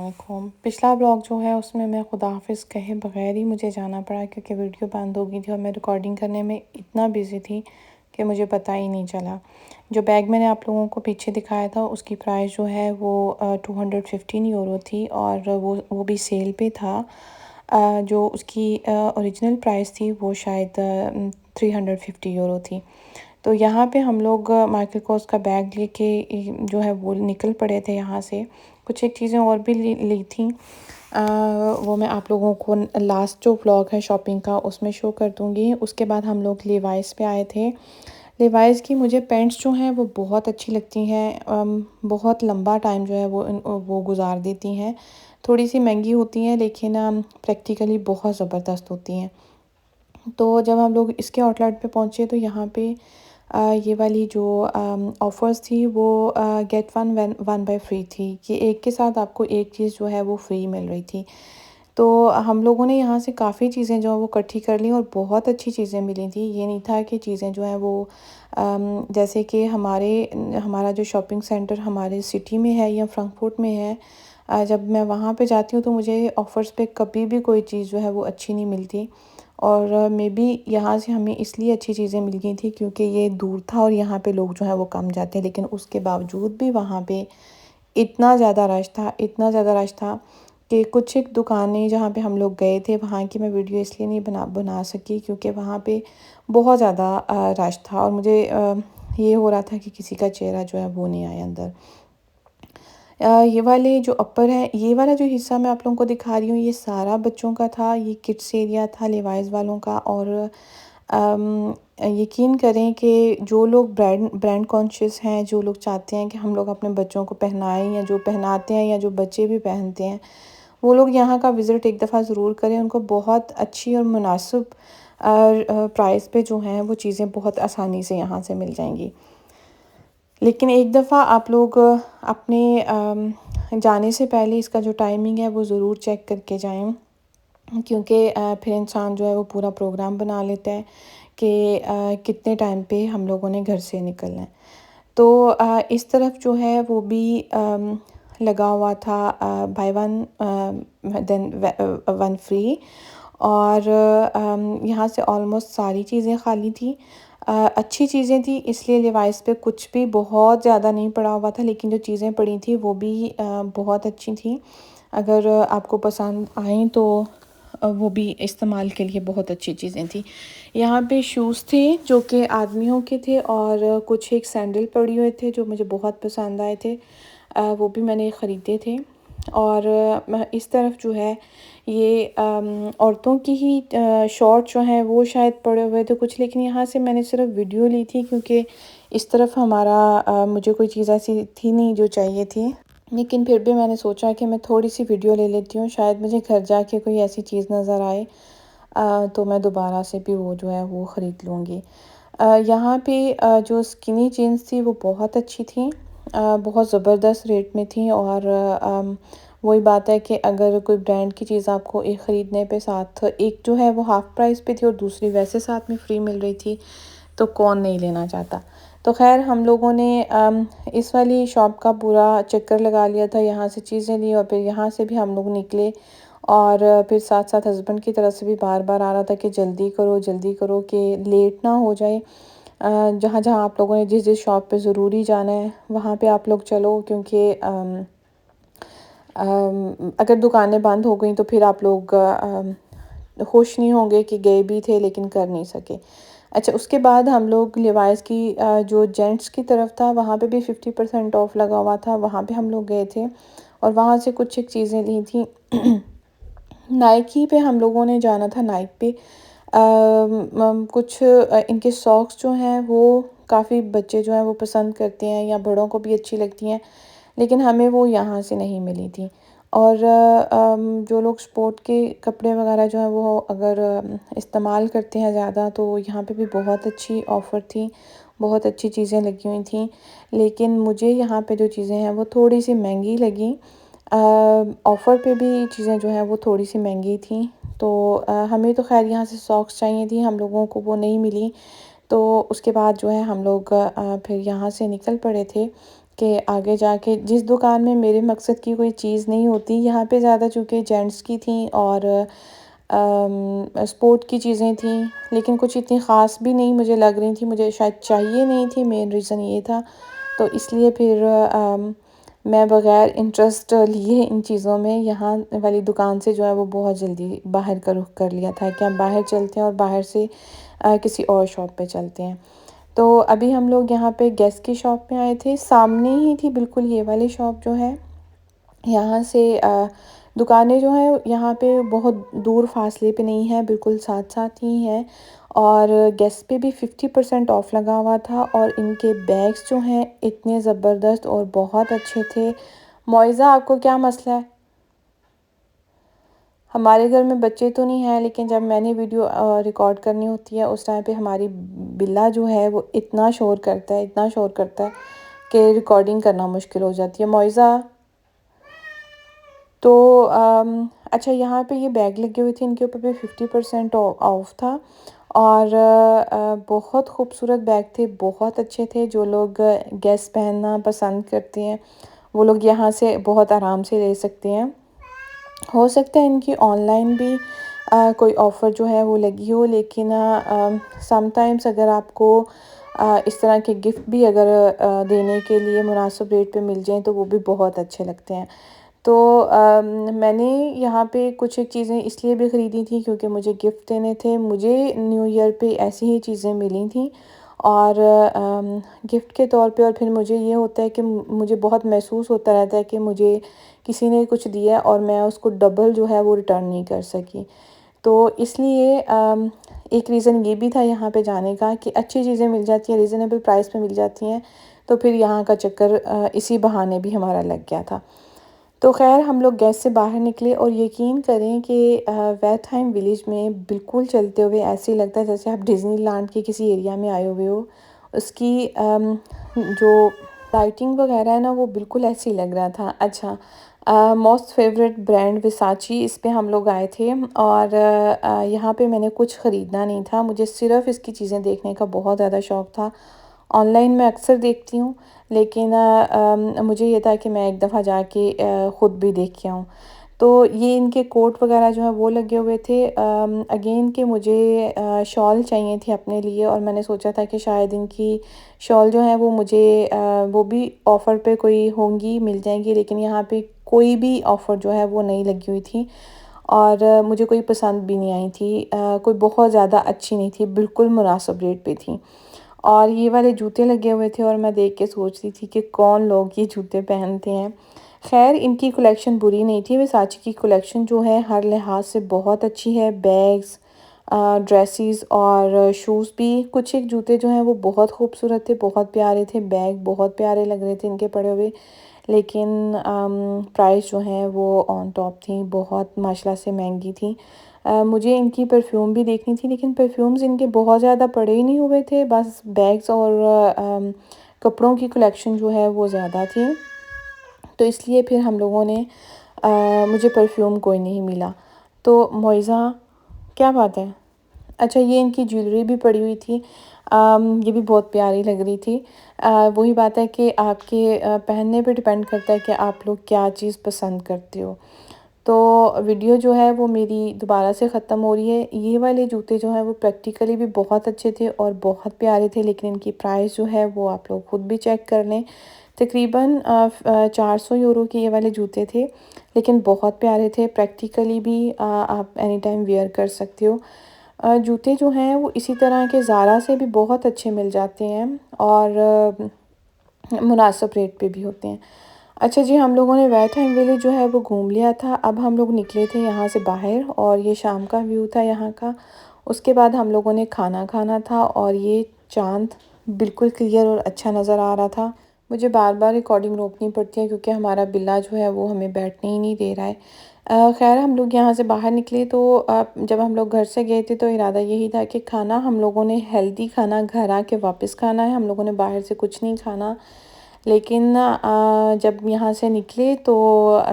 अस्सलामुअलैकुम। पिछला ब्लॉग जो है उसमें मैं खुदा हाफिज़ कहे बगैर ही मुझे जाना पड़ा क्योंकि वीडियो बंद हो गई थी और मैं रिकॉर्डिंग करने में इतना बिज़ी थी कि मुझे पता ही नहीं चला। जो बैग मैंने आप लोगों को पीछे दिखाया था उसकी प्राइस जो है वो 215 यूरो थी और वो भी सेल पे था। जो उसकी ओरिजिनल प्राइस थी वो शायद 350 यूरो थी। तो यहाँ पे हम लोग माइकल कोर्स का बैग लेके जो है वो निकल पड़े थे यहाँ से। कुछ एक चीज़ें और भी ली थी, वो मैं आप लोगों को लास्ट जो व्लॉग है शॉपिंग का उसमें शो कर दूँगी। उसके बाद हम लोग लेवाइस पे आए थे। लेवाइस की मुझे पैंट्स जो हैं वो बहुत अच्छी लगती हैं। बहुत लंबा टाइम जो है वो गुजार देती हैं। थोड़ी सी महंगी होती हैं लेकिन प्रैक्टिकली बहुत ज़बरदस्त होती हैं। तो जब हम लोग इसके आउटलेट पे पहुँचे तो यहाँ पे ये वाली जो ऑफ़र्स थी वो गेट वन बाय फ्री थी कि एक के साथ आपको एक चीज़ जो है वो फ्री मिल रही थी। तो हम लोगों ने यहाँ से काफ़ी चीज़ें जो है वो इकट्ठी कर ली और बहुत अच्छी चीज़ें मिली थी। ये नहीं था कि चीज़ें जो हैं वो जैसे कि हमारा जो शॉपिंग सेंटर हमारे सिटी में है या फ्रैंकफर्ट में है, जब मैं वहाँ पे जाती हूँ तो मुझे ऑफ़र्स पे कभी भी कोई चीज़ जो है वो अच्छी नहीं मिलती। और मे बी यहाँ से हमें इसलिए अच्छी चीज़ें मिल गई थी क्योंकि ये दूर था और यहाँ पे लोग जो हैं वो कम जाते हैं, लेकिन उसके बावजूद भी वहाँ पे इतना ज़्यादा रश था कि कुछ एक दुकानें जहाँ पे हम लोग गए थे वहाँ की मैं वीडियो इसलिए नहीं बना सकी क्योंकि वहाँ पे बहुत ज़्यादा रश था और मुझे ये हो रहा था कि किसी का चेहरा जो है वो नहीं आया अंदर। ये वाले जो अपर है, ये वाला जो हिस्सा मैं आप लोगों को दिखा रही हूँ ये सारा बच्चों का था। ये किड्स एरिया था लेवाइस वालों का और यकीन करें कि जो लोग ब्रांड कॉन्शियस हैं, जो लोग चाहते हैं कि हम लोग अपने बच्चों को पहनाएं या जो पहनाते हैं या जो बच्चे भी पहनते हैं, वो लोग यहाँ का विज़िट एक दफ़ा ज़रूर करें। उनको बहुत अच्छी और मुनासिब प्राइस पे जो हैं वो चीज़ें बहुत आसानी से यहाँ से मिल जाएंगी। लेकिन एक दफ़ा आप लोग अपने जाने से पहले इसका जो टाइमिंग है वो ज़रूर चेक करके जाएं क्योंकि फिर इंसान जो है वो पूरा प्रोग्राम बना लेता है कि कितने टाइम पे हम लोगों ने घर से निकलना है। तो इस तरफ जो है वो भी लगा हुआ था buy one then one free. और यहाँ से ऑलमोस्ट सारी चीज़ें खाली थी। अच्छी चीज़ें थी इसलिए लिवाइस पे कुछ भी बहुत ज़्यादा नहीं पड़ा हुआ था, लेकिन जो चीज़ें पड़ी थी वो भी बहुत अच्छी थी। अगर आपको पसंद आएँ तो वो भी इस्तेमाल के लिए बहुत अच्छी चीज़ें थी। यहाँ पे शूज़ थे जो कि आदमियों के थे और कुछ एक सैंडल पड़े हुए थे जो मुझे बहुत पसंद आए थे। वो भी मैंने ख़रीदे थे। और इस तरफ जो है ये औरतों की ही शॉर्ट जो हैं वो शायद पड़े हुए थे कुछ, लेकिन यहाँ से मैंने सिर्फ वीडियो ली थी क्योंकि इस तरफ हमारा मुझे कोई चीज़ ऐसी थी नहीं जो चाहिए थी। लेकिन फिर भी मैंने सोचा कि मैं थोड़ी सी वीडियो ले लेती हूँ, शायद मुझे घर जाके कोई ऐसी चीज़ नज़र आए तो मैं दोबारा से भी वो जो है वो ख़रीद लूँगी। यहाँ पे जो स्किनी जीन्स थी वो बहुत अच्छी थी, बहुत ज़बरदस्त रेट में थी। और वही बात है कि अगर कोई ब्रांड की चीज़ आपको एक ख़रीदने पे साथ एक जो है वो हाफ़ प्राइस पे थी और दूसरी वैसे साथ में फ्री मिल रही थी तो कौन नहीं लेना चाहता। तो ख़ैर हम लोगों ने इस वाली शॉप का पूरा चक्कर लगा लिया था, यहाँ से चीज़ें ली और फिर यहाँ से भी हम लोग निकले। और फिर साथ साथ हस्बैंड की तरफ से भी बार बार आ रहा था कि जल्दी करो कि लेट ना हो जाए। जहाँ जहाँ आप लोगों ने जिस जिस शॉप पे ज़रूरी जाना है वहाँ पे आप लोग चलो क्योंकि अगर दुकानें बंद हो गई तो फिर आप लोग खुश नहीं होंगे कि गए भी थे लेकिन कर नहीं सके। अच्छा, उसके बाद हम लोग लिवाइस की जो जेंट्स की तरफ था वहाँ पे भी 50% ऑफ लगा हुआ था, वहाँ पे हम लोग गए थे और वहाँ से कुछ एक चीज़ें ली थी। नाइकी पे हम लोगों ने जाना था, नाइक पे कुछ इनके सॉक्स जो हैं वो काफ़ी बच्चे जो हैं वो पसंद करते हैं या बड़ों को भी अच्छी लगती हैं, लेकिन हमें वो यहाँ से नहीं मिली थी। और जो लोग स्पोर्ट के कपड़े वगैरह जो हैं वो अगर इस्तेमाल करते हैं ज़्यादा तो यहाँ पे भी बहुत अच्छी ऑफ़र थी, बहुत अच्छी चीज़ें लगी हुई थी। लेकिन मुझे यहाँ पे जो चीज़ें हैं वो थोड़ी सी महंगी लगी। ऑफ़र पे भी चीज़ें जो हैं वो थोड़ी सी महंगी थी। तो हमें तो खैर यहाँ से सॉक्स चाहिए थी, हम लोगों को वो नहीं मिली। तो उसके बाद जो है हम लोग फिर यहाँ से निकल पड़े थे कि आगे जाके जिस दुकान में मेरे मकसद की कोई चीज़ नहीं होती, यहाँ पे ज़्यादा चूँकि जेंट्स की थी और स्पोर्ट की चीज़ें थी, लेकिन कुछ इतनी ख़ास भी नहीं मुझे लग रही थी, मुझे शायद चाहिए नहीं थी, मेन रीज़न ये था। तो इसलिए फिर मैं बग़ैर इंटरेस्ट लिए इन चीज़ों में यहाँ वाली दुकान से जो है वो बहुत जल्दी बाहर का रुख कर लिया था कि हम बाहर चलते हैं और बाहर से किसी और शॉप पे चलते हैं। तो अभी हम लोग यहाँ पे गेस की शॉप में आए थे, सामने ही थी बिल्कुल ये वाली शॉप जो है। यहाँ से दुकानें जो हैं यहाँ पे बहुत दूर फासले पे नहीं है, बिल्कुल साथ-साथ ही हैं और गेस पे भी 50% ऑफ लगा हुआ था और इनके बैग्स जो हैं इतने ज़बरदस्त और बहुत अच्छे थे। मुआइज़ा आपको क्या मसला है? हमारे घर में बच्चे तो नहीं हैं, लेकिन जब मैंने वीडियो रिकॉर्ड करनी होती है उस टाइम पे हमारी बिल्ला जो है वो इतना शोर करता है, इतना शोर करता है कि रिकॉर्डिंग करना मुश्किल हो जाती है। मुआइज़ा, तो अच्छा, यहाँ पे ये बैग लगे हुए थे, इनके ऊपर भी 50% ऑफ था और बहुत खूबसूरत बैग थे, बहुत अच्छे थे। जो लोग गेस पहनना पसंद करते हैं वो लोग यहाँ से बहुत आराम से ले सकते हैं। हो सकता है इनकी ऑनलाइन भी कोई ऑफ़र जो है वो लगी हो, लेकिन समटाइम्स अगर आपको इस तरह के गिफ्ट भी अगर देने के लिए मुनासिब रेट पे मिल जाएँ तो वो भी बहुत अच्छे लगते हैं। तो मैंने यहाँ पे कुछ एक चीज़ें इसलिए भी ख़रीदी थी क्योंकि मुझे गिफ्ट देने थे। मुझे न्यू ईयर पे ऐसी ही चीज़ें मिली थी और गिफ्ट के तौर पे, और फिर मुझे ये होता है कि मुझे बहुत महसूस होता रहता है कि मुझे किसी ने कुछ दिया और मैं उसको डबल जो है वो रिटर्न नहीं कर सकी। तो इसलिए एक रीज़न ये भी था यहाँ पे जाने का कि अच्छी चीज़ें मिल जाती हैं, रीज़नेबल प्राइस पे मिल जाती हैं। तो फिर यहाँ का चक्कर इसी बहाने भी हमारा लग गया था। तो ख़ैर हम लोग गैस से बाहर निकले और यकीन करें कि वेथाइम विलेज में बिल्कुल चलते हुए ऐसे ही लगता है जैसे आप डिज़नीलैंड के किसी एरिया में आए हुए हो। उसकी जो लाइटिंग वगैरह है ना वो बिल्कुल ऐसे ही लग रहा था। अच्छा, मोस्ट फेवरेट ब्रांड वर्साचे, इस पे हम लोग आए थे और यहाँ पे मैंने कुछ ख़रीदना नहीं था, मुझे सिर्फ़ इसकी चीज़ें देखने का बहुत ज़्यादा शौक़ था। ऑनलाइन मैं अक्सर देखती हूँ, लेकिन मुझे ये था कि मैं एक दफ़ा जाके ख़ुद भी देख के आऊँ। तो ये इनके कोट वगैरह जो हैं वो लगे हुए थे। अगेन कि मुझे शॉल चाहिए थी अपने लिए और मैंने सोचा था कि शायद इनकी शॉल जो है वो मुझे वो भी ऑफ़र पे कोई होंगी, मिल जाएँगी, लेकिन यहाँ पे कोई भी ऑफ़र जो है वो नहीं लगी हुई थी और मुझे कोई पसंद भी नहीं आई थी। कोई बहुत ज़्यादा अच्छी नहीं थी, बिल्कुल मुनासिब रेट पे थी। और ये वाले जूते लगे हुए थे और मैं देख के सोच रही थी कि कौन लोग ये जूते पहनते हैं। ख़ैर इनकी कलेक्शन बुरी नहीं थी, वर्साचे की कलेक्शन जो है हर लिहाज से बहुत अच्छी है। बैग्स, ड्रेसेस और शूज़ भी। कुछ एक जूते जो हैं वो बहुत खूबसूरत थे, बहुत प्यारे थे, बैग बहुत प्यारे लग रहे थे इनके पड़े हुए, लेकिन प्राइस जो है वो ऑन टॉप थी, बहुत माशाल्लाह से महंगी थी। मुझे इनकी परफ्यूम भी देखनी थी, लेकिन परफ्यूम्स इनके बहुत ज़्यादा पड़े ही नहीं हुए थे, बस बैग्स और कपड़ों की कलेक्शन जो है वो ज़्यादा थी। तो इसलिए फिर हम लोगों ने मुझे परफ्यूम कोई नहीं मिला। तो मुआइज़ा, क्या बात है? अच्छा, ये इनकी ज्वेलरी भी पड़ी हुई थी। ये भी बहुत प्यारी लग रही थी। वही बात है कि आपके पहनने पे डिपेंड करता है कि आप लोग क्या चीज़ पसंद करते हो। तो वीडियो जो है वो मेरी दोबारा से ख़त्म हो रही है। ये वाले जूते जो हैं वो प्रैक्टिकली भी बहुत अच्छे थे और बहुत प्यारे थे, लेकिन इनकी प्राइस जो है वो आप लोग ख़ुद भी चेक कर लें। तकरीबन 400 यूरो के ये वाले जूते थे, लेकिन बहुत प्यारे थे। प्रैक्टिकली भी आप एनी टाइम वियर कर सकते हो। जूते जो हैं वो इसी तरह के ज़ारा से भी बहुत अच्छे मिल जाते हैं और मुनासिब रेट पे भी होते हैं। अच्छा जी, हम लोगों ने वैथाइम विलेज जो है वो घूम लिया था। अब हम लोग निकले थे यहाँ से बाहर और ये शाम का व्यू था यहाँ का। उसके बाद हम लोगों ने खाना खाना था और ये चाँद बिल्कुल क्लियर और अच्छा नज़र आ रहा था। मुझे बार-बार रिकॉर्डिंग रोकनी पड़ती है क्योंकि हमारा बिल्ला जो है वो हमें बैठने ही नहीं दे रहा है। ख़ैर हम लोग यहाँ से बाहर निकले तो जब हम लोग घर से गए थे तो इरादा यही था कि खाना हम लोगों ने हेल्दी खाना घर आके वापस खाना है, हम लोगों ने बाहर से कुछ नहीं खाना। लेकिन जब यहाँ से निकले तो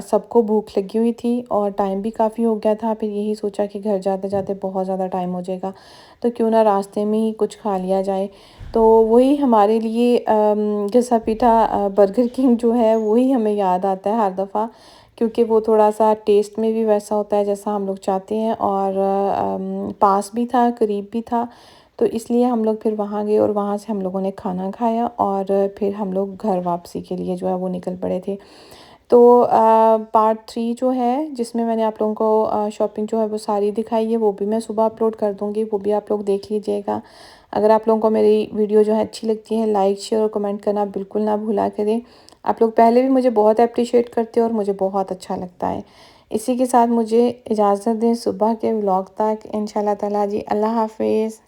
सबको भूख लगी हुई थी और टाइम भी काफ़ी हो गया था। फिर यही सोचा कि घर जाते जाते बहुत ज़्यादा टाइम हो जाएगा, तो क्यों ना रास्ते में ही कुछ खा लिया जाए। तो वही हमारे लिए घिसा पीटा बर्गर किंग जो है वही हमें याद आता है हर दफ़ा, क्योंकि वो थोड़ा-सा टेस्ट में भी वैसा होता है जैसा हम लोग चाहते हैं और पास भी था, करीब भी था। तो इसलिए हम लोग फिर वहाँ गए और वहाँ से हम लोगों ने खाना खाया और फिर हम लोग घर वापसी के लिए जो है वो निकल पड़े थे। तो पार्ट 3 जो है जिसमें मैंने आप लोगों को शॉपिंग जो है वो सारी दिखाई है, वो भी मैं सुबह अपलोड कर दूँगी, वो भी आप लोग देख लीजिएगा। अगर आप लोगों को मेरी वीडियो जो है अच्छी लगती है, लाइक, शेयर और कमेंट करना बिल्कुल ना भूला करें। आप लोग पहले भी मुझे बहुत एप्रिशिएट करते हो और मुझे बहुत अच्छा लगता है। इसी के साथ मुझे इजाज़त दें सुबह के व्लॉग तक। इंशाल्लाह ताला जी, अल्लाह हाफ़िज़।